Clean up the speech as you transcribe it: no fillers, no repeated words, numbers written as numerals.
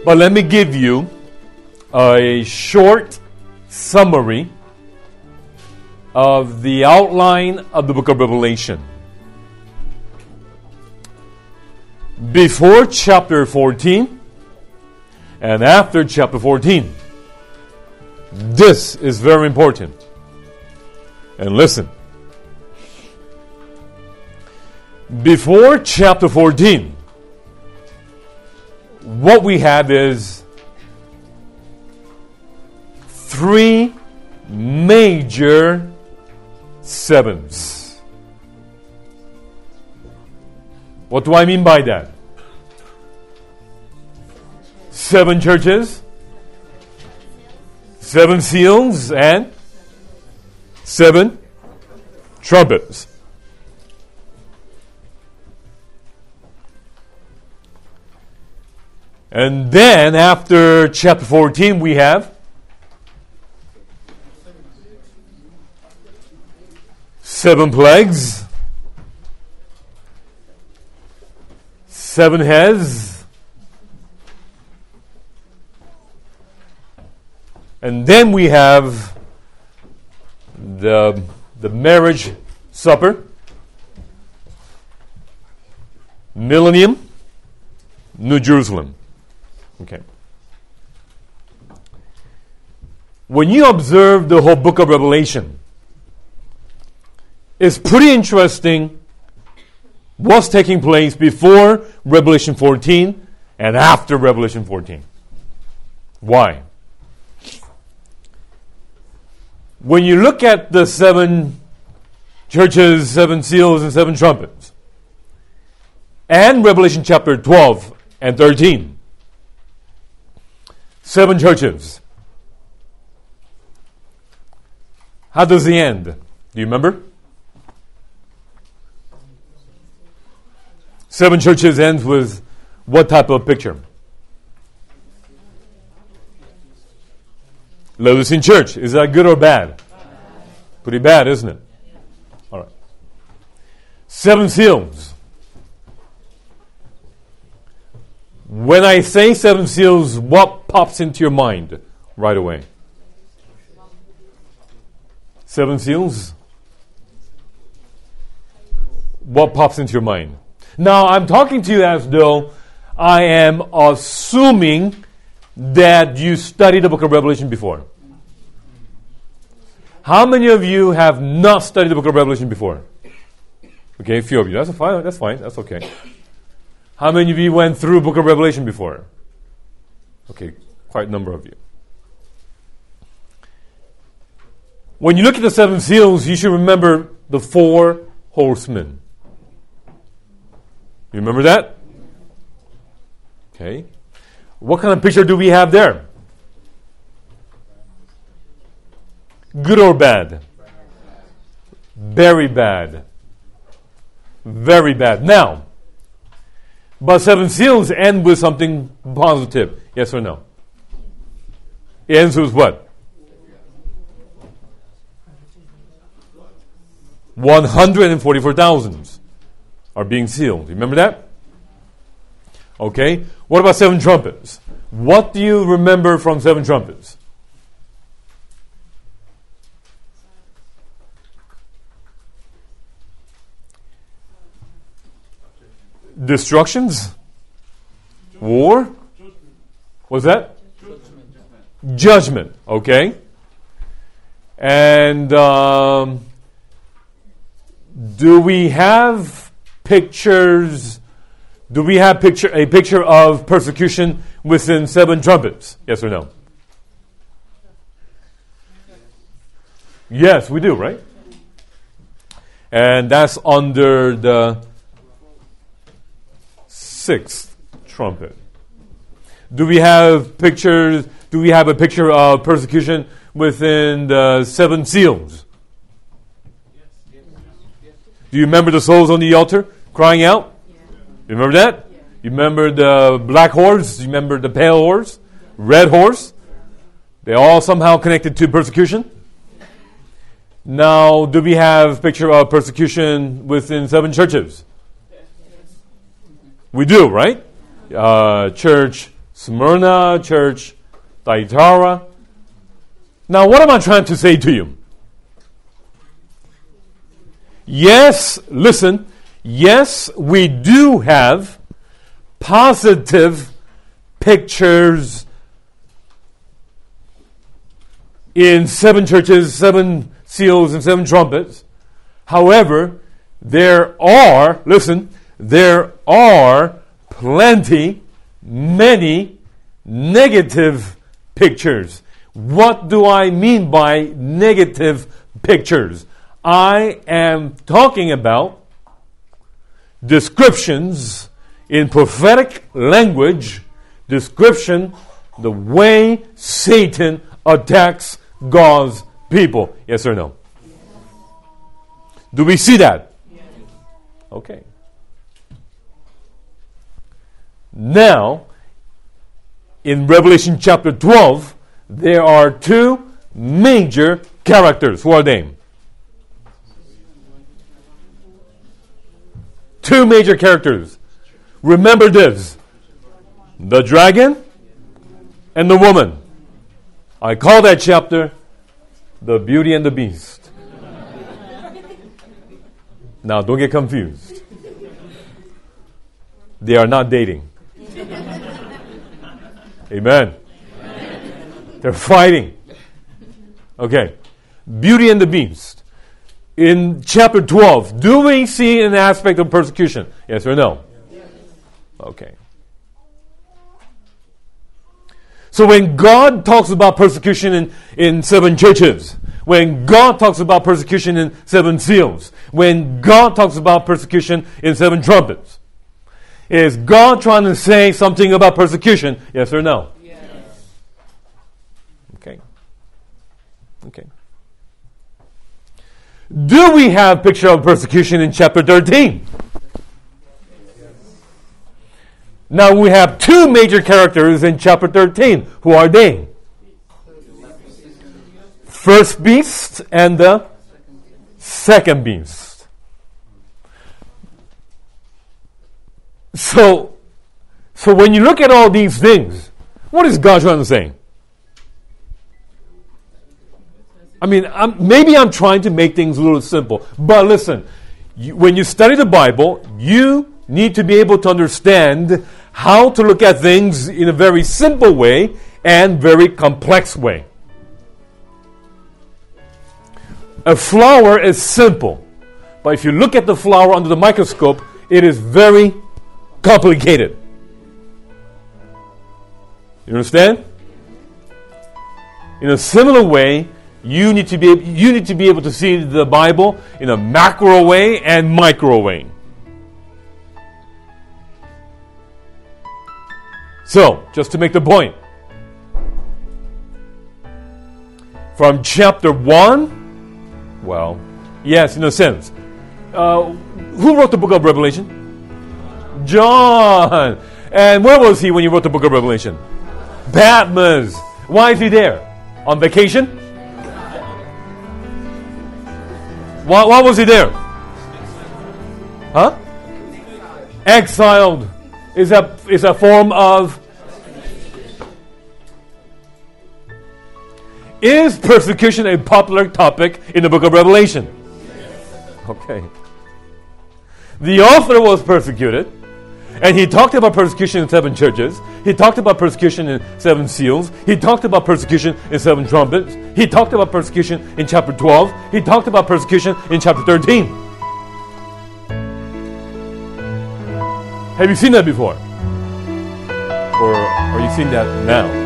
But let me give you a short summary of the outline of the book of Revelation. Before chapter 14 and after chapter 14. This is very important. And listen. Before chapter 14, what we have is three major sevens. What do I mean by that? 7 churches, 7 seals, and 7 trumpets. And then after chapter 14 we have 7 plagues, 7 heads, and then we have the marriage supper, millennium, New Jerusalem. Okay. When you observe the whole book of Revelation, it's pretty interesting what's taking place before Revelation 14 and after Revelation 14. Why? When you look at the 7 churches, 7 seals, and 7 trumpets, and Revelation chapter 12 and 13, 7 churches. How does it end? Do you remember? 7 churches ends with what type of picture? Laodicean church. Is that good or bad? Pretty bad, isn't it? All right. 7 seals. When I say 7 seals, what pops into your mind right away? 7 seals? What pops into your mind? Now, I'm talking to you as though I am assuming that you studied the book of Revelation before. How many of you have not studied the book of Revelation before? Okay, a few of you. That's fine. That's okay. How many of you went through the book of Revelation before? Okay, quite a number of you. When you look at the 7 seals, you should remember the 4 horsemen. You remember that? Okay. What kind of picture do we have there? Good or bad? Very bad. Very bad. Now, but 7 seals end with something positive. Yes or no? It ends with what? 144,000 are being sealed. Remember that? Okay. What about 7 trumpets? What do you remember from 7 trumpets? Destructions? War? What's that? Judgment. Okay. And do we have pictures? Do we have a picture of persecution within 7 trumpets? Yes or no? Yes, we do, right? And that's under the 6th trumpet. Do we have pictures? Do we have a picture of persecution within the 7 seals? Do you remember the souls on the altar crying out? You remember that? You remember the black horse? You remember the pale horse? Red horse? They all somehow connected to persecution. Now, do we have a picture of persecution within 7 churches? We do, right? Church Smyrna church, Thyatira. Now, what am I trying to say to you? Yes, listen. Yes, we do have positive pictures in 7 churches, 7 seals, and 7 trumpets. However, there are many negative pictures. What do I mean by negative pictures? I am talking about descriptions in prophetic language, the way Satan attacks God's people. Yes or no? Do we see that? Okay. Now, in Revelation chapter 12, there are 2 major characters. Who are they? 2 major characters. Remember this. The dragon and the woman. I call that chapter The Beauty and the Beast. Now, don't get confused. They are not dating. Amen. They're fighting. Okay. Beauty and the Beast. In chapter 12, do we see an aspect of persecution? Yes or no? Yes. Okay. So when God talks about persecution in 7 churches, when God talks about persecution in 7 seals, when God talks about persecution in 7 trumpets, is God trying to say something about persecution? Yes or no? Yes. Okay. Do we have picture of persecution in chapter 13? Now we have 2 major characters in chapter 13. Who are they? First beast and the second beast. So when you look at all these things, what is God trying to say? I mean, maybe I'm trying to make things a little simple. But listen, when you study the Bible, you need to be able to understand how to look at things in a very simple way and very complex way. A flower is simple. But if you look at the flower under the microscope, it is very complicated. You understand? In a similar way, you need to be able to see the Bible in a macro way and micro way. So, just to make the point, from chapter 1, well, yes, in a sense. Who wrote the book of Revelation? John. And where was he when he wrote the book of Revelation? Patmos. Why is he there? On vacation? Why was he there? Huh? Exiled is a form of... Is persecution a popular topic in the book of Revelation? Okay. The author was persecuted, and he talked about persecution in 7 churches. He talked about persecution in 7 seals. He talked about persecution in 7 trumpets. He talked about persecution in chapter 12. He talked about persecution in chapter 13. Have you seen that before? Or are you seeing that now?